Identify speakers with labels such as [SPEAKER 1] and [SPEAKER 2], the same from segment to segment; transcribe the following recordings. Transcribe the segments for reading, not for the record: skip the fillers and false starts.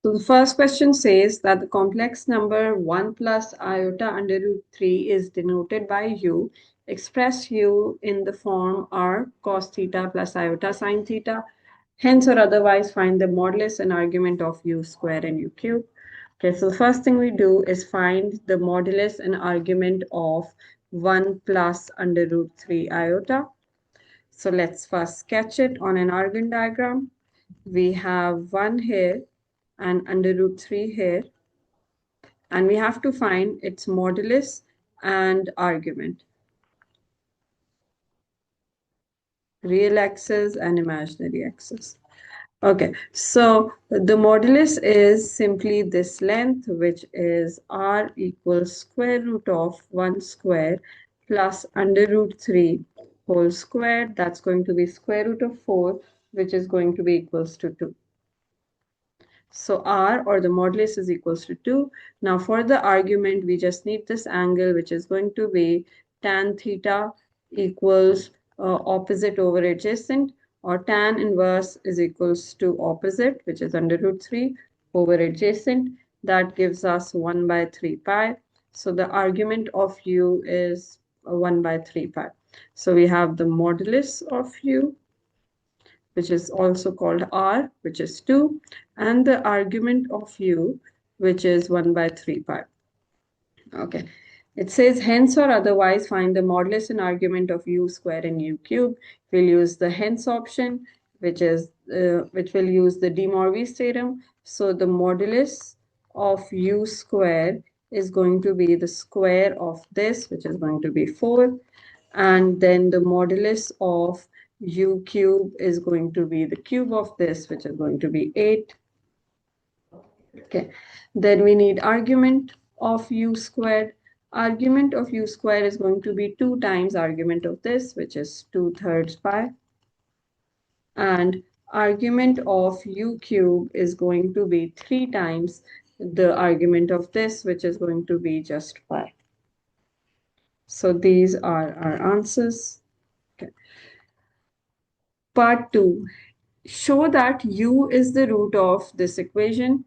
[SPEAKER 1] So the first question says that the complex number 1 plus iota under root 3 is denoted by u. Express u in the form r cos theta plus iota sine theta. Hence or otherwise find the modulus and argument of u square and u cube. Okay, so the first thing we do is find the modulus and argument of 1 plus under root 3 iota. So let's first sketch it on an Argand diagram. We have 1 here and under root 3 here, and we have to find its modulus and argument, real axis and imaginary axis. Okay, so the modulus is simply this length, which is r equals square root of 1 square plus under root 3 whole square. That's going to be square root of 4, which is going to be equals to 2. So r, or the modulus, is equals to 2. Now for the argument, we just need this angle, which is going to be tan theta equals opposite over adjacent, or tan inverse is equals to opposite, which is under root 3 over adjacent. That gives us 1 by 3 pi. So the argument of u is 1 by 3 pi. So we have the modulus of u, which is also called r, which is 2, and the argument of u, which is 1 by 3 pi. Okay. It says hence or otherwise find the modulus and argument of u square and u cube. We'll use the hence option, which will use the De Moivre's theorem. So the modulus of u square is going to be the square of this, which is going to be 4. And then the modulus of u cube is going to be the cube of this, which is going to be 8. Okay. Then we need argument of u squared. Argument of u squared is going to be 2 times argument of this, which is 2/3 pi. And argument of u cube is going to be 3 times the argument of this, which is going to be just pi. So these are our answers. Okay. Part 2. Show that u is the root of this equation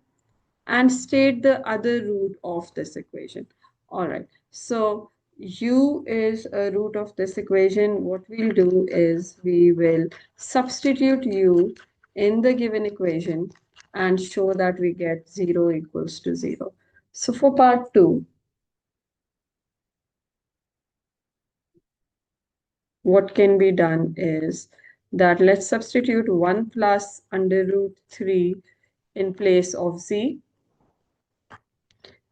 [SPEAKER 1] and state the other root of this equation. All right, so u is a root of this equation. What we'll do is we will substitute u in the given equation and show that we get 0 equals to 0. So for part 2, what can be done is that let's substitute 1 plus under root 3 in place of z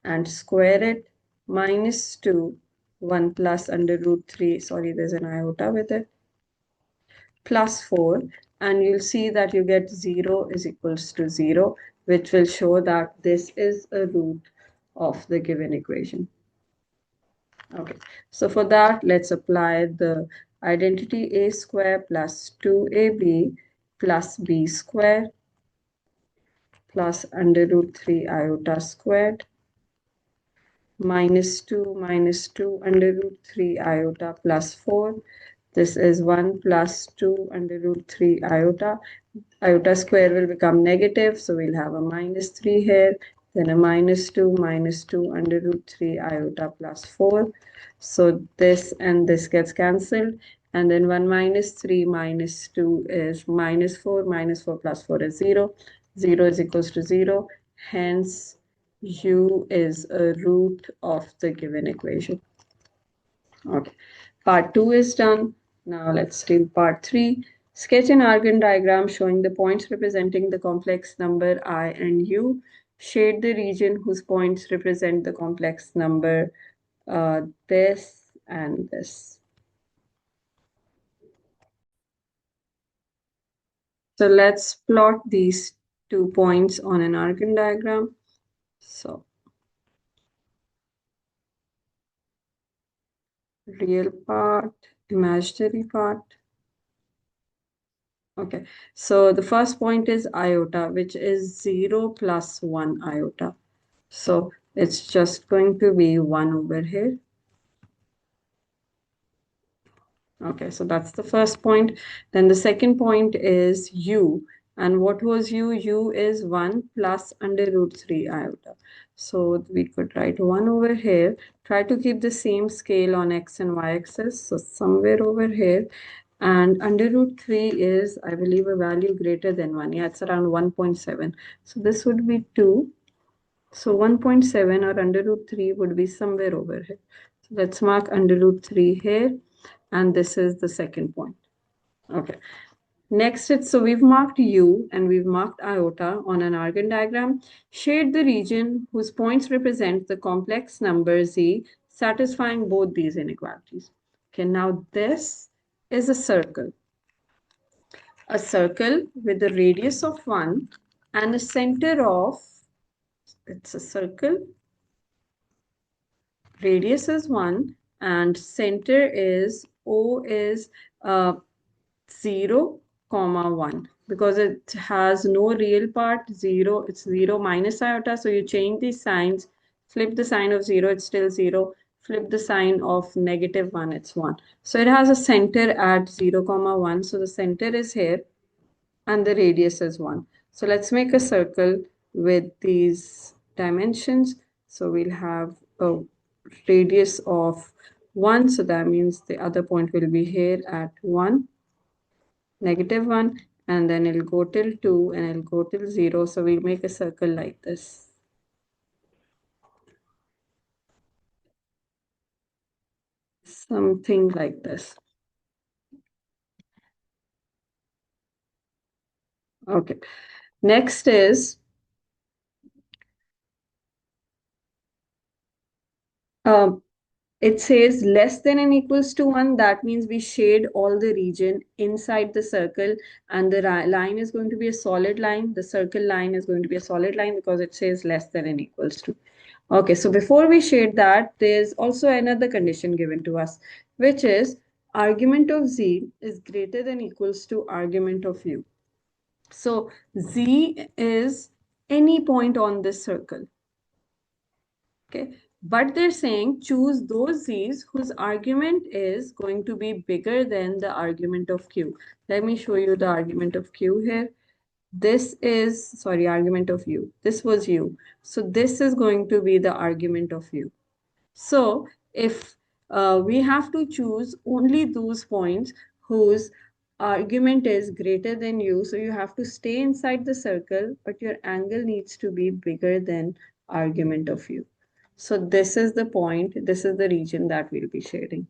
[SPEAKER 1] and square it, minus 2, 1 plus under root 3, sorry, there's an iota with it, plus 4, and you'll see that you get 0 is equals to 0, which will show that this is a root of the given equation. Okay, so for that, let's apply the identity a square plus 2ab plus b square plus under root 3 iota squared minus 2 under root 3 iota plus 4. This is 1 plus 2 under root 3 iota. Iota square will become negative, so we'll have a minus 3 here, then a minus 2 under root 3 iota plus 4. So this and this gets cancelled, and then 1 minus 3 minus 2 is minus 4 plus 4 is 0. 0 is equals to 0. Hence, u is a root of the given equation. Okay, part 2 is done. Now let's do part 3. Sketch an Argand diagram showing the points representing the complex number I and u. Shade the region whose points represent the complex number this and this. So let's plot these 2 points on an Argand diagram. So real part, imaginary part. Okay, so the first point is iota, which is 0 plus 1 iota. So it's just going to be 1 over here. Okay, so that's the first point. Then the second point is u, And what was u? U is 1 plus under root 3 iota. So we could write 1 over here. Try to keep the same scale on x and y axis. So somewhere over here. And under root 3 is, I believe, a value greater than 1. Yeah, it's around 1.7. So this would be 2. So 1.7 or under root 3 would be somewhere over here. So let's mark under root 3 here. And this is the second point. Okay. Next, so we've marked U and we've marked iota on an Argand diagram. Shade the region whose points represent the complex number Z satisfying both these inequalities. Okay, now this is a circle. A circle with a radius of 1 and a center of, it's a circle, radius is 1 and center is O is 0 comma 1 because it has no real part. 0, it's 0 minus iota, so you change these signs, flip the sign of 0, it's still 0, flip the sign of negative 1, it's 1. So it has a center at 0 comma 1, so the center is here and the radius is 1. So let's make a circle with these dimensions. So we'll have a radius of 1, so that means the other point will be here at 1, negative 1, and then it'll go till 2 and it'll go till 0. So we'll make a circle like this. Something like this. Okay. Next is um, it says less than and equals to 1. That means we shade all the region inside the circle and the line is going to be a solid line. The circle line is going to be a solid line because it says less than and equals to. Okay, so before we shade that, there's also another condition given to us, which is argument of z is greater than equals to argument of u. So z is any point on this circle. Okay, but they're saying choose those z's whose argument is going to be bigger than the argument of q. Let me show you the argument of q here. This is, sorry, argument of u. This was u. So this is going to be the argument of u. So if we have to choose only those points whose argument is greater than u, so you have to stay inside the circle, but your angle needs to be bigger than argument of u. So this is the point, this is the region that we'll be shading.